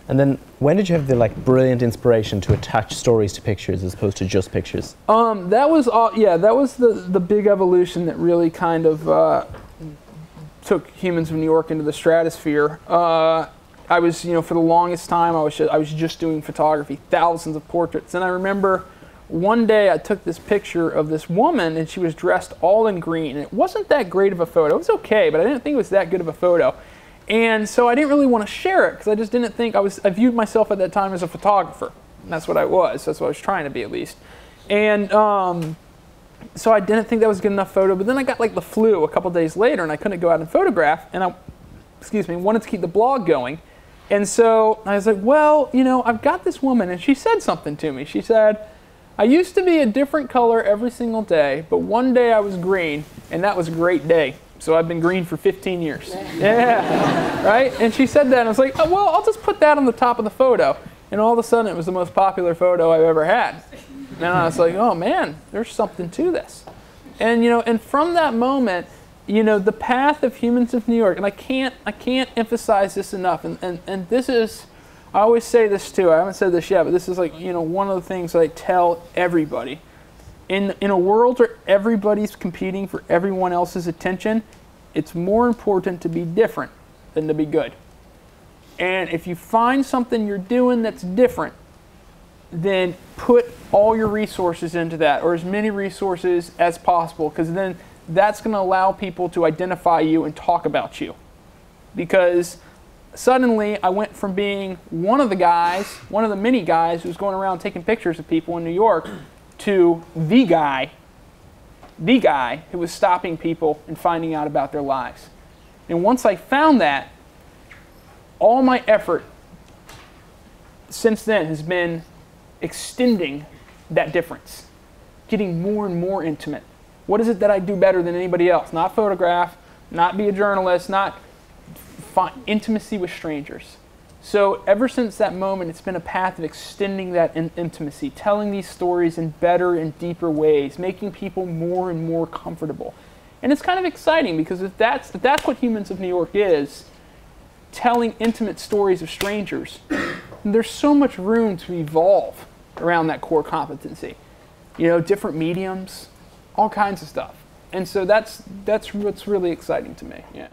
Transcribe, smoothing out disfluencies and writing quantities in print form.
And then when did you have the like brilliant inspiration to attach stories to pictures as opposed to just pictures? That was the big evolution that really kind of took Humans of New York into the stratosphere. I was, for the longest time, I was just doing photography, thousands of portraits. And I remember one day I took this picture of this woman, and she was dressed all in green. And it wasn't that great of a photo. It was okay, but I didn't think it was that good of a photo. And so I didn't really want to share it because I just didn't think I viewed myself at that time as a photographer. And that's what I was. That's what I was trying to be, at least. And so I didn't think that was a good enough photo. But then I got like the flu a couple days later, and I couldn't go out and photograph. And I wanted to keep the blog going. And so I was like, well, I've got this woman, and she said something to me. She said, I used to be a different color every single day, but one day I was green, and that was a great day. So I've been green for 15 years. Yeah, right? And she said that, and I was like, oh, well, I'll just put that on the top of the photo. And all of a sudden, it was the most popular photo I've ever had. And I was like, oh, man, there's something to this. And, and from that moment, the path of Humans of New York, and I can't emphasize this enough, and this is, I always say this too, I haven't said this yet, but this is like, one of the things that I tell everybody. In a world where everybody's competing for everyone else's attention, it's more important to be different than to be good. And if you find something you're doing that's different, then put all your resources into that, or as many resources as possible, because then that's going to allow people to identify you and talk about you. Because suddenly I went from being one of the many guys who's going around taking pictures of people in New York to the guy who was stopping people and finding out about their lives. And once I found that, all my effort since then has been extending that difference, getting more and more intimate. What is it that I do better than anybody else? Not photograph, not be a journalist, not find intimacy with strangers. So ever since that moment, it's been a path of extending that intimacy, telling these stories in better and deeper ways, making people more and more comfortable. And it's kind of exciting because if that's what Humans of New York is, telling intimate stories of strangers, there's so much room to evolve around that core competency. Different mediums, all kinds of stuff. And so that's what's really exciting to me. Yeah.